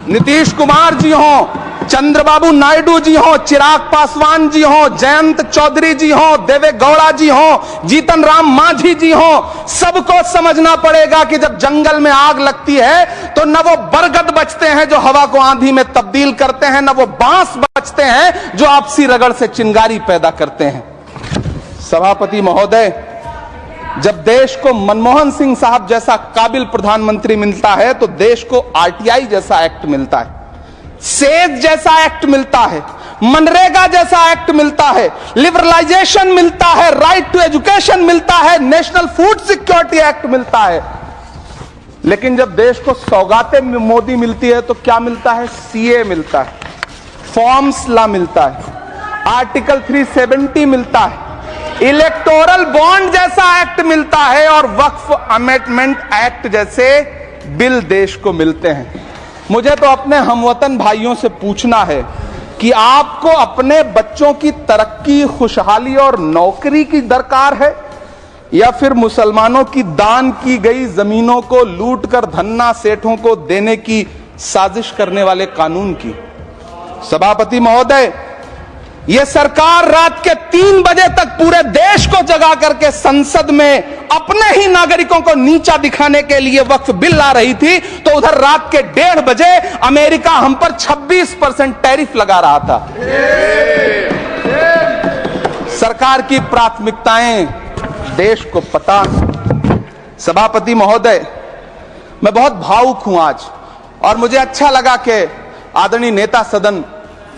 नीतीश कुमार जी हो, चंद्रबाबू नायडू जी हो, चिराग पासवान जी हो, जयंत चौधरी जी हो, देवे गौड़ा जी हो, जीतन राम मांझी जी हो, सबको समझना पड़ेगा कि जब जंगल में आग लगती है तो न वो बरगद बचते हैं जो हवा को आंधी में तब्दील करते हैं, न वो बांस बचते हैं जो आपसी रगड़ से चिंगारी पैदा करते हैं। सभापति महोदय, जब देश को मनमोहन सिंह साहब जैसा काबिल प्रधानमंत्री मिलता है तो देश को आरटीआई जैसा एक्ट मिलता है, सेज जैसा एक्ट मिलता है, मनरेगा जैसा एक्ट मिलता है, लिबरलाइजेशन मिलता है, राइट टू एजुकेशन मिलता है, नेशनल फूड सिक्योरिटी एक्ट मिलता है। लेकिन जब देश को सौगातें मोदी मिलती है तो क्या मिलता है? सीए मिलता है, फॉर्म्स लॉ मिलता है, आर्टिकल 370 मिलता है, इलेक्टोरल बॉन्ड जैसा एक्ट मिलता है और वक्फ अमेंडमेंट एक्ट जैसे बिल देश को मिलते हैं। मुझे तो अपने हमवतन भाइयों से पूछना है कि आपको अपने बच्चों की तरक्की, खुशहाली और नौकरी की दरकार है या फिर मुसलमानों की दान की गई जमीनों को लूटकर धन्ना सेठों को देने की साजिश करने वाले कानून की? सभापति महोदय, यह सरकार रात के 3 बजे तक पूरे देश को जगा करके संसद में अपने ही नागरिकों को नीचा दिखाने के लिए वक्फ बिल ला रही थी, तो उधर रात के 1:30 बजे अमेरिका हम पर 26% टैरिफ लगा रहा था। सरकार की प्राथमिकताएं देश को पता। सभापति महोदय, मैं बहुत भावुक हूं आज, और मुझे अच्छा लगा कि आदरणीय नेता सदन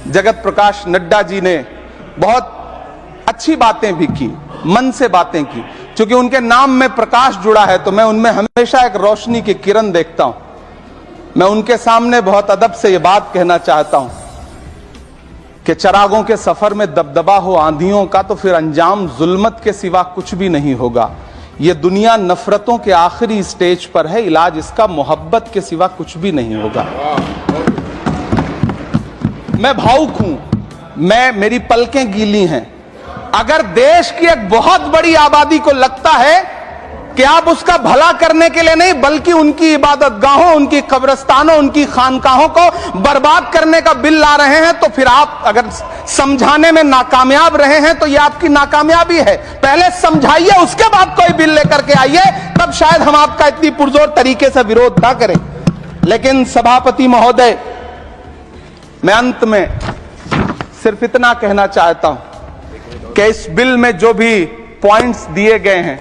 जगत प्रकाश नड्डा जी ने बहुत अच्छी बातें भी की, मन से बातें की। क्योंकि उनके नाम में प्रकाश जुड़ा है तो मैं उनमें हमेशा एक रोशनी की किरण देखता हूं। मैं उनके सामने बहुत अदब से यह बात कहना चाहता हूं कि चिरागों के सफर में दबदबा हो आंधियों का तो फिर अंजाम जुल्मत के सिवा कुछ भी नहीं होगा। यह दुनिया नफरतों के आखिरी स्टेज पर है, इलाज इसका मोहब्बत के सिवा कुछ भी नहीं होगा। मैं भावुक हूं, मेरी पलकें गीली हैं। अगर देश की एक बहुत बड़ी आबादी को लगता है कि आप उसका भला करने के लिए नहीं बल्कि उनकी इबादतगाहों, उनकी कब्रिस्तानों, उनकी खानकाहों को बर्बाद करने का बिल ला रहे हैं, तो फिर आप अगर समझाने में नाकामयाब रहे हैं तो यह आपकी नाकामयाबी है। पहले समझाइए, उसके बाद कोई बिल लेकर के आइए, तब शायद हम आपका इतनी पुरजोर तरीके से विरोध ना करें। लेकिन सभापति महोदय, मैं अंत में सिर्फ इतना कहना चाहता हूं कि इस बिल में जो भी पॉइंट्स दिए गए हैं,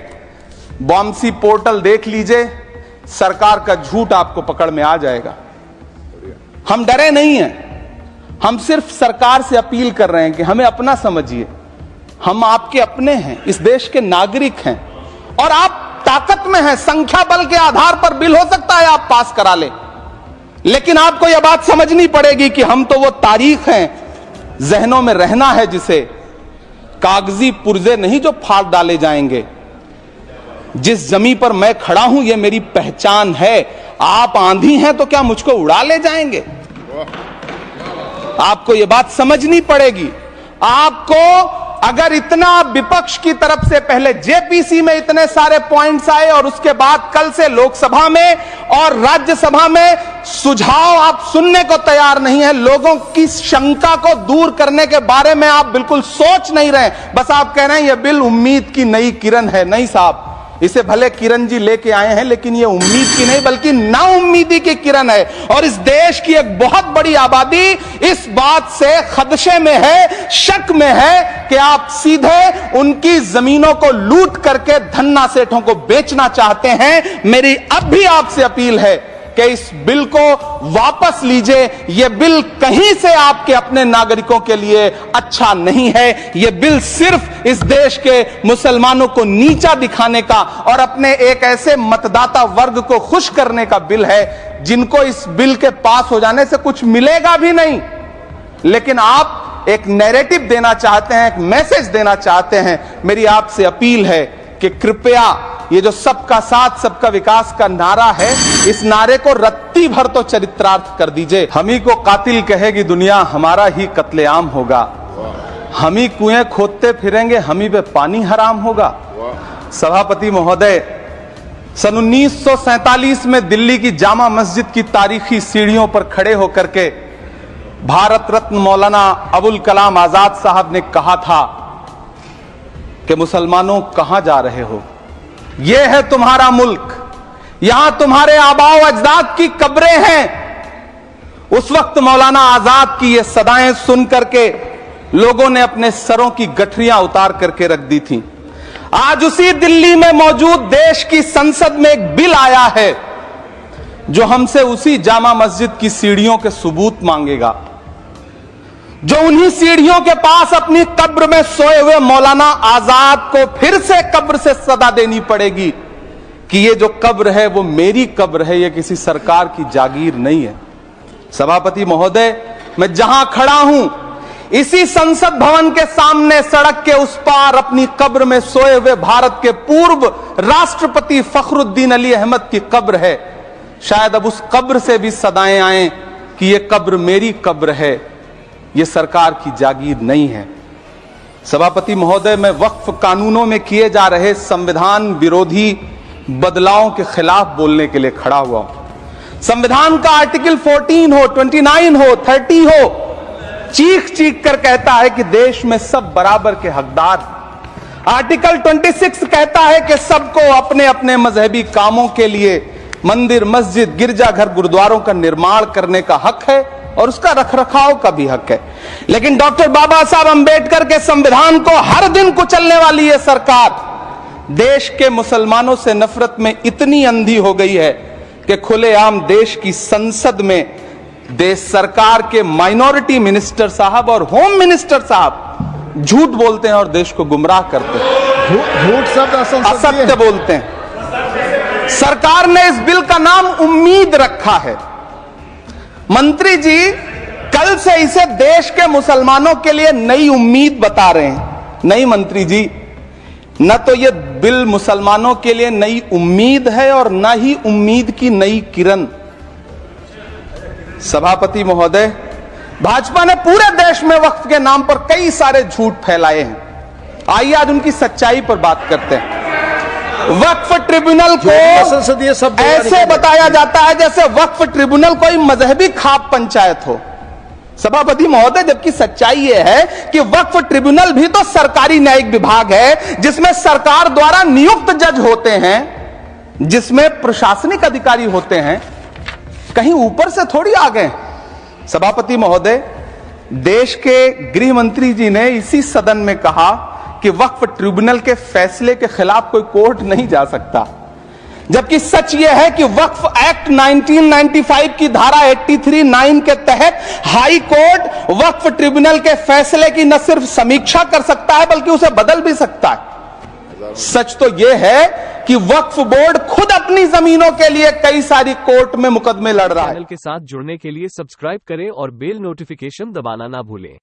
बॉम्सी पोर्टल देख लीजिए, सरकार का झूठ आपको पकड़ में आ जाएगा। हम डरे नहीं हैं, हम सिर्फ सरकार से अपील कर रहे हैं कि हमें अपना समझिए। हम आपके अपने हैं, इस देश के नागरिक हैं और आप ताकत में हैं। संख्या बल के आधार पर बिल हो सकता है आप पास करा लें, लेकिन आपको यह बात समझनी पड़ेगी कि हम तो वो तारीख हैं, जहनों में रहना है जिसे, कागजी पुर्जे नहीं जो फाड़ डाले जाएंगे। जिस जमीन पर मैं खड़ा हूं यह मेरी पहचान है। आप आंधी हैं तो क्या मुझको उड़ा ले जाएंगे? आपको यह बात समझनी पड़ेगी। आपको अगर इतना विपक्ष की तरफ से पहले जेपीसी में इतने सारे पॉइंट्स आए और उसके बाद कल से लोकसभा में और राज्यसभा में सुझाव आप सुनने को तैयार नहीं है, लोगों की शंका को दूर करने के बारे में आप बिल्कुल सोच नहीं रहे, बस आप कह रहे हैं यह बिल उम्मीद की नई किरण है। नहीं साहब, इसे भले किरण जी लेके आए हैं, लेकिन ये उम्मीद की नहीं बल्कि नाउम्मीदी की किरण है। और इस देश की एक बहुत बड़ी आबादी इस बात से खदशे में है, शक में है कि आप सीधे उनकी जमीनों को लूट करके धन्ना सेठों को बेचना चाहते हैं। मेरी अब भी आपसे अपील है कि इस बिल को वापस लीजिए। यह बिल कहीं से आपके अपने नागरिकों के लिए अच्छा नहीं है। यह बिल सिर्फ इस देश के मुसलमानों को नीचा दिखाने का और अपने एक ऐसे मतदाता वर्ग को खुश करने का बिल है जिनको इस बिल के पास हो जाने से कुछ मिलेगा भी नहीं। लेकिन आप एक नैरेटिव देना चाहते हैं, एक मैसेज देना चाहते हैं। मेरी आपसे अपील है कि कृपया ये जो सबका साथ सबका विकास का नारा है, इस नारे को रत्ती भर तो चरित्रार्थ कर दीजिए। हम ही को कातिल कहेगी दुनिया, हमारा ही कत्लेआम होगा। हम ही कुएं खोदते फिरेंगे, हम ही पे पानी हराम होगा। सभापति महोदय, सन 1947 में दिल्ली की जामा मस्जिद की तारीखी सीढ़ियों पर खड़े होकर के भारत रत्न मौलाना अबुल कलाम आजाद साहब ने कहा था कि मुसलमानों कहां जा रहे हो, यह है तुम्हारा मुल्क, यहां तुम्हारे आबाओ अजदाद की कब्रें हैं। उस वक्त मौलाना आजाद की ये सदाएं सुन करके लोगों ने अपने सरों की गठरियां उतार करके रख दी थी। आज उसी दिल्ली में मौजूद देश की संसद में एक बिल आया है जो हमसे उसी जामा मस्जिद की सीढ़ियों के सबूत मांगेगा, जो उन्हीं सीढ़ियों के पास अपनी कब्र में सोए हुए मौलाना आजाद को फिर से कब्र से सदा देनी पड़ेगी कि ये जो कब्र है वो मेरी कब्र है, ये किसी सरकार की जागीर नहीं है। सभापति महोदय, मैं जहां खड़ा हूं इसी संसद भवन के सामने सड़क के उस पार अपनी कब्र में सोए हुए भारत के पूर्व राष्ट्रपति फखरुद्दीन अली अहमद की कब्र है। शायद अब उस कब्र से भी सदाएं आए कि यह कब्र मेरी कब्र है, यह सरकार की जागीर नहीं है। सभापति महोदय, मैं वक्फ कानूनों में किए जा रहे संविधान विरोधी बदलावों के खिलाफ बोलने के लिए खड़ा हुआ हूं। संविधान का आर्टिकल 14 हो, 29 हो, 30 हो, चीख चीख कर कहता है कि देश में सब बराबर के हकदार। आर्टिकल 26 कहता है कि सबको अपने अपने मजहबी कामों के लिए मंदिर, मस्जिद, गिरजाघर, गुरुद्वारों का निर्माण करने का हक है और उसका रखरखाव का भी हक है। लेकिन डॉक्टर बाबा साहब अंबेडकर के संविधान को हर दिन कुचलने वाली यह सरकार देश के मुसलमानों से नफरत में इतनी अंधी हो गई है कि खुलेआम देश की संसद में देश सरकार के माइनॉरिटी मिनिस्टर साहब और होम मिनिस्टर साहब झूठ बोलते हैं और देश को गुमराह करते हैं, झूठ शब्द असत्य बोलते हैं। सरकार ने इस बिल का नाम उम्मीद रखा है। मंत्री जी कल से इसे देश के मुसलमानों के लिए नई उम्मीद बता रहे हैं। नहीं मंत्री जी, न तो यह बिल मुसलमानों के लिए नई उम्मीद है और न ही उम्मीद की नई किरण। सभापति महोदय, भाजपा ने पूरे देश में वक्फ के नाम पर कई सारे झूठ फैलाए हैं। आइए आज उनकी सच्चाई पर बात करते हैं। वक्फ ट्रिब्यूनल को ऐसे बताया जाता है जैसे वक्फ ट्रिब्यूनल कोई मजहबी खाप पंचायत हो। सभापति महोदय, जबकि सच्चाई यह है कि वक्फ ट्रिब्यूनल भी तो सरकारी न्यायिक विभाग है जिसमें सरकार द्वारा नियुक्त जज होते हैं, जिसमें प्रशासनिक अधिकारी होते हैं, कहीं ऊपर से थोड़ी आ गए। सभापति महोदय, देश के गृह मंत्री जी ने इसी सदन में कहा कि वक्फ ट्रिब्यूनल के फैसले के खिलाफ कोई कोर्ट नहीं जा सकता, जबकि सच यह है कि वक्फ एक्ट 1995 की धारा 83(9) के तहत हाई कोर्ट वक्फ ट्रिब्यूनल के फैसले की न सिर्फ समीक्षा कर सकता है बल्कि उसे बदल भी सकता है। सच तो यह है कि वक्फ बोर्ड खुद अपनी जमीनों के लिए कई सारी कोर्ट में मुकदमे लड़ रहा है। चैनल के साथ जुड़ने के लिए सब्सक्राइब करें और बेल नोटिफिकेशन दबाना ना भूलें।